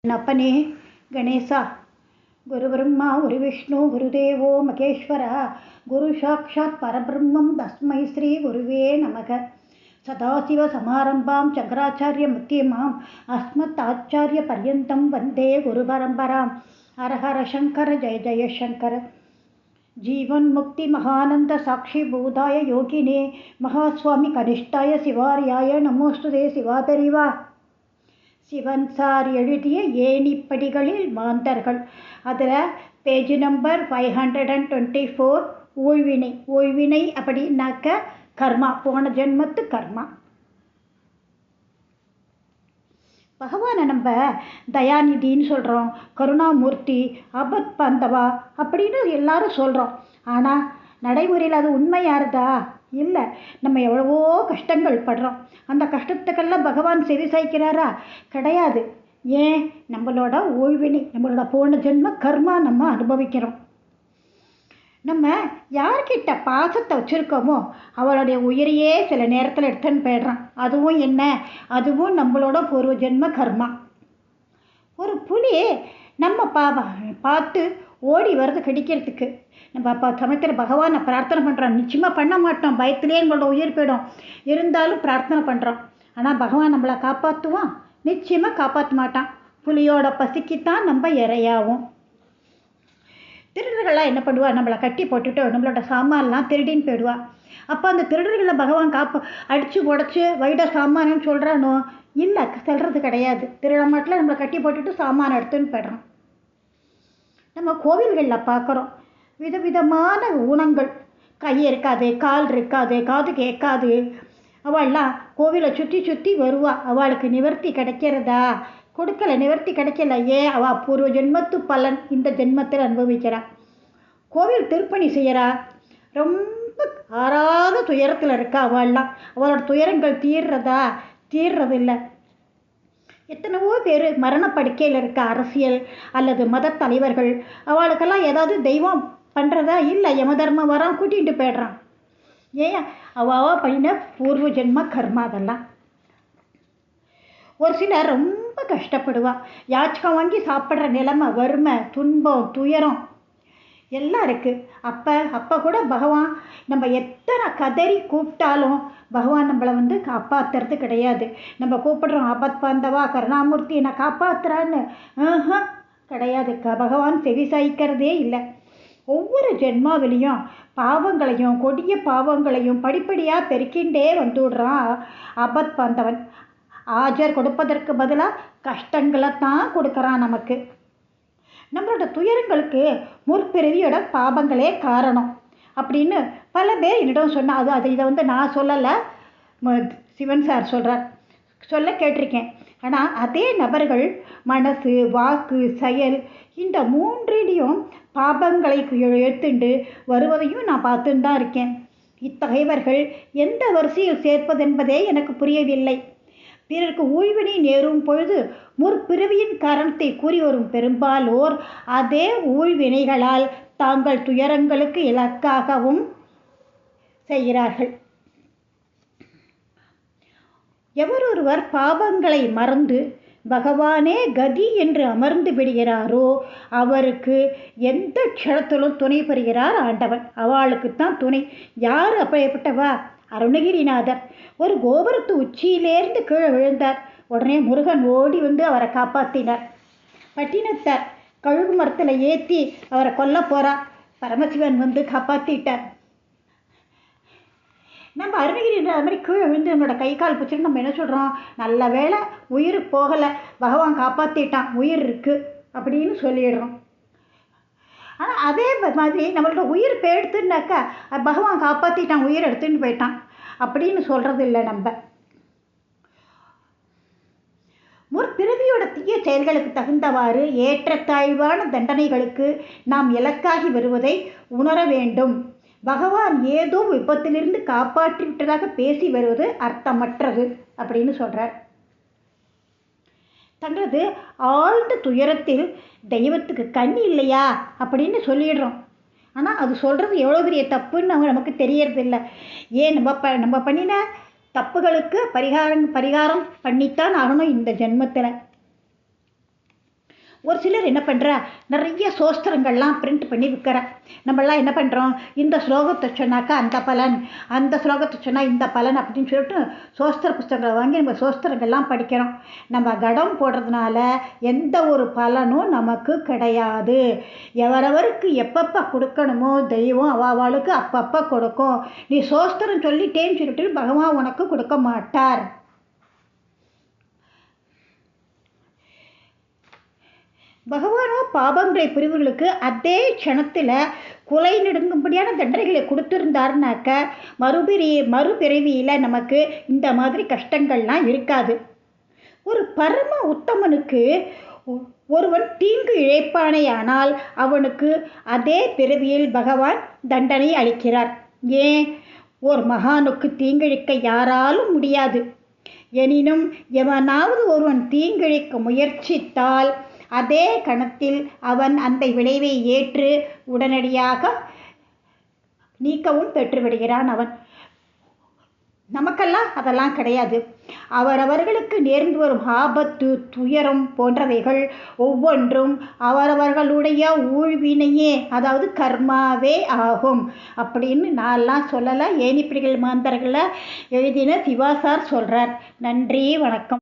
அப்பனே கணேசா, குரு பிரம்மா குரு விஷ்ணு குருதேவோ மகேஸ்வர, குரு சாட்சாத் பரபிரம்மம் தஸ்மை ஸ்ரீ குருவே நமக. சதாசிவ சமாரம்பாம் சங்கராச்சாரிய மத்தியமாம் அஸ்மத் ஆச்சாரிய பர்யந்தம் வந்தே குரு பரம்பராம். ஹரஹர சங்கர ஜெய ஜெய சங்கர. ஜீவன் முக்தி மகானந்த சாட்சி பூதாய யோகினே மகாஸ்வாமி கனிஷ்டாய சிவாரியாய நமோஸ்துதே சிவாபெரிவா. சிவன் சார் எழுதிய ஏணிப்படிகளில் மாந்தர்கள், அதில் பேஜ் நம்பர் 524. ஊழ்வினை. ஊழ்வினை அப்படின்னாக்க கர்மா, போன ஜென்மத்து கர்மா. பகவானை நம்ம தயாநிதின்னு சொல்கிறோம், கருணாமூர்த்தி, ஆபத் பாந்தவா அப்படின்னு எல்லாரும் சொல்கிறோம். ஆனால் நடைமுறையில் அது உண்மையாருதா? இல்லை. நம்ம எவ்வளவோ கஷ்டங்கள் படுறோம். அந்த கஷ்டத்துக்கெல்லாம் பகவான் செவி சாய்க்கிறாரா? கிடையாது. ஏன்? நம்மளோட ஊழ்வினை, நம்மளோட போன ஜென்ம கர்மா நம்ம அனுபவிக்கிறோம். நம்ம யார்கிட்ட பாசத்தை வச்சுருக்கோமோ அவளுடைய உயிரையே சில நேரத்தில் எடுத்துன்னு போயிடுறான். அதுவும் என்ன? அதுவும் நம்மளோட பூர்வ ஜென்ம கர்மா. ஒரு புலி நம்ம பார்த்து ஓடி வர்றது கடிக்கிறதுக்கு நம்ம அப்போ சமயத்தில் பகவானை பிரார்த்தனை பண்ணுறோம். நிச்சயமாக பண்ண மாட்டோம், பயத்திலே நம்மளோட உயிர் போயிடும். இருந்தாலும் பிரார்த்தனை பண்ணுறோம். ஆனால் பகவான் நம்மளை காப்பாற்றுவான்? நிச்சயமாக காப்பாற்ற மாட்டான். புலியோட பசிக்குத்தான் நம்ம இரையாகும். திருடர்கள்லாம் என்ன பண்ணுவா? நம்மளை கட்டி போட்டுட்டு நம்மளோட சாமான்லாம் திருடின்னு போயிடுவா. அப்போ அந்த திருடர்களை பகவான் அடித்து உடச்சி வைட சாமான்னு சொல்கிறானோ? இல்லை, சொல்கிறது கிடையாது. திருட மாட்டில் நம்மளை கட்டி போட்டுட்டு சாமான் எடுத்துன்னு போய்ட்றோம். நம்ம கோவில்களில் பார்க்குறோம் விதவிதமான ஊனங்கள். கை இருக்காது, கால் இருக்காது, காது கேட்காது. அவள்லாம் கோவிலை சுற்றி சுற்றி வருவா. அவளுக்கு நிவர்த்தி கிடைக்கிறதா? கொடுக்கல, நிவர்த்தி கிடைக்கல. ஏன்? அவள் பூர்வ ஜென்மத்து பலன் இந்த ஜென்மத்தில் அனுபவிக்கிறா. கோவில் திருப்பணி செய்கிறா, ரொம்ப ஆறாத துயரத்தில் இருக்கா. அவள்லாம் அவளோட துயரங்கள் தீர்றதா? தீர்றதில்லை. எத்தனைவோ பேர் மரணப்படுக்கையில் இருக்க அரசியல் அல்லது மத தலைவர்கள், அவளுக்கெல்லாம் ஏதாவது தெய்வம் பண்ணுறதா? இல்லை, யமதர்மம் வரான் கூட்டிகிட்டு போய்ட்றான். ஏன்? அவள் பண்ணின பூர்வ ஜென்ம கர்மா அதெல்லாம். ஒரு சிலர் ரொம்ப கஷ்டப்படுவா. யாச்சகம் வாங்கி சாப்பிட்ற நிலைமை, வறுமை, துன்பம், துயரம் எல்லாம் இருக்குது. அப்போ கூட பகவான் நம்ம எத்தனை கதறி கூப்பிட்டாலும் பகவான் நம்மளை காப்பாற்றுறது கிடையாது. நம்ம கூப்பிடுறோம் ஆபத் பாந்தவா, கருணாமூர்த்தி என்னை காப்பாற்றுறான்னு. கிடையாது. பகவான் செவி சாய்க்கிறதே இல்லை. ஒவ்வொரு ஜென்மாவிலையும் பாவங்களையும், கொடிய பாவங்களையும் படிப்படியாக பெருக்கின்றே வந்துவிடுறான் ஆபத் பாந்தவன். ஆஜர் கொடுப்பதற்கு பதிலாக கஷ்டங்களை தான் கொடுக்குறான் நமக்கு. நம்மளோட துயரங்களுக்கு முற்பிறவியோட பாபங்களே காரணம் அப்படின்னு பல பேர் என்னிடம் சொன்னால், இதை நான் சொல்லலை, சிவன் சார் சொல்கிறார், சொல்ல கேட்டிருக்கேன். ஆனால் அதே நபர்கள் மனசு, வாக்கு, செயல் இந்த மூன்றிலையும் பாபங்களை எடுத்துண்டு வருவதையும் நான் பார்த்துன்னு தான் இருக்கேன். இத்தகையவர்கள் எந்த வரிசையில் சேர்ப்பதென்பதே எனக்கு புரியவில்லை. பிறருக்கு ஊழ்வினை நேரும் பொழுது முற்பிறவியின் காரணத்தை கூறி வரும் பெரும்பாலோர் அதே ஊழ்வினைகளால் தாங்கள் துயரங்களுக்கு இலக்காகவும் செய்கிறார்கள். எவரொருவர் பாவங்களை மறந்து பகவானே கதி என்று அமர்ந்து விடுகிறாரோ அவருக்கு எந்த க்ஷணத்திலும் துணை பெறுகிறார் ஆண்டவன். அவளுக்குத்தான் துணை. யார் அப்படிப்பட்டவா? அருணகிரிநாதர் ஒரு கோபுரத்து உச்சியிலேருந்து கீழே விழுந்தார். உடனே முருகன் ஓடி வந்து அவரை காப்பாற்றினார். பட்டினத்தார் கழுகு மரத்தில் ஏற்றி அவரை கொல்ல போகிறார். பரமசிவன் வந்து காப்பாற்றிட்டார். நம்ம அருணகிரிநாதர் மாதிரி கீழே விழுந்து நம்மளோட கை கால் பிடிச்சிட்டு நம்ம என்ன சொல்கிறோம்? நல்ல வேளை உயிர் போகலை, பகவான் காப்பாற்றிட்டான், உயிர் இருக்குது அப்படின்னு சொல்லிடுறோம். ஆனால் அதே மாதிரி நம்மளோட உயிர் போயிடுத்துனாக்கா பகவான் காப்பாற்றிட்டான், உயிர் எடுத்துன்னு போயிட்டான் அப்படின்னு சொல்கிறது இல்லை. நம்ம முற்பிறவியோட தீய செயல்களுக்கு தகுந்தவாறு ஏற்றத்தாழ்வான தண்டனைகளுக்கு நாம் இலக்காகி வருவதை உணர வேண்டும். பகவான் ஏதோ விபத்திலிருந்து காப்பாற்றி விட்டதாக பேசி வருவது அர்த்தமற்றது அப்படின்னு சொல்கிறார். தங்களது ஆழ்ந்த துயரத்தில் தெய்வத்துக்கு கண் இல்லையா அப்படின்னு சொல்லிடுறோம். ஆனால் அது சொல்கிறது எவ்வளோ பெரிய தப்புன்னு நமக்கு தெரியறதில்லை. ஏன்? நம்ம பண்ணின தப்புகளுக்கு பரிகாரம் பண்ணித்தான் ஆகணும் இந்த ஜென்மத்தில். ஒரு சிலர் என்ன பண்ணுறா, நிறைய சோஸ்திரங்கள்லாம் பிரிண்ட் பண்ணி விற்கிற. நம்மளாம் என்ன பண்ணுறோம், இந்த ஸ்லோகத்தை சொன்னாக்கா அந்த பலன், அந்த ஸ்லோகத்தை சொன்னால் இந்த பலன் அப்படின்னு சொல்லிட்டு சோஸ்திர புஸ்தகங்களை வாங்கி நம்ம சோஸ்திரங்கள்லாம் படிக்கிறோம். நம்ம கடம் போடுறதுனால எந்த ஒரு பலனும் நமக்கு கிடையாது. எவரவருக்கு எப்பப்போ கொடுக்கணுமோ தெய்வம் அவளுக்கு அப்பப்போ கொடுக்கும். நீ சோஸ்திரம் சொல்லிட்டேன்னு சொல்லிட்டு பகவான் உனக்கு கொடுக்க மாட்டார். பகவானோ பாபங்களை பிரிவுகளுக்கு அதே க்ஷணத்தில் கொலை நடுங்கும்படியான தண்டனைகளை கொடுத்துருந்தாருனாக்க மறுபிறவியில் நமக்கு இந்த மாதிரி கஷ்டங்கள்லாம் இருக்காது. ஒரு பரம உத்தமனுக்கு ஒருவன் தீங்கு இழைப்பானேயானால் அவனுக்கு அதே பிறவியில் பகவான் தண்டனை அளிக்கிறார். ஏன், ஒரு மகானுக்கு தீங்கிழைக்க யாராலும் முடியாது. எனினும் எவனாவது ஒருவன் தீங்கிழைக்க முயற்சித்தால் அதே கணத்தில் அவன் அந்த விளைவை ஏற்று உடனடியாக நீக்கவும் பெற்றுவிடுகிறான் அவன். நமக்கெல்லாம் அதெல்லாம் கிடையாது. அவரவர்களுக்கு நேர்ந்து வரும் ஆபத்து, துயரம் போன்றவைகள் ஒவ்வொன்றும் அவரவர்களுடைய ஊழ்வினையே, அதாவது கர்மாவே ஆகும் அப்படின்னு நான்லாம் சொல்லலை. ஏணிப்படிகள் மாந்தர்களை எழுதின சிவாசார் சொல்கிறார். நன்றி, வணக்கம்.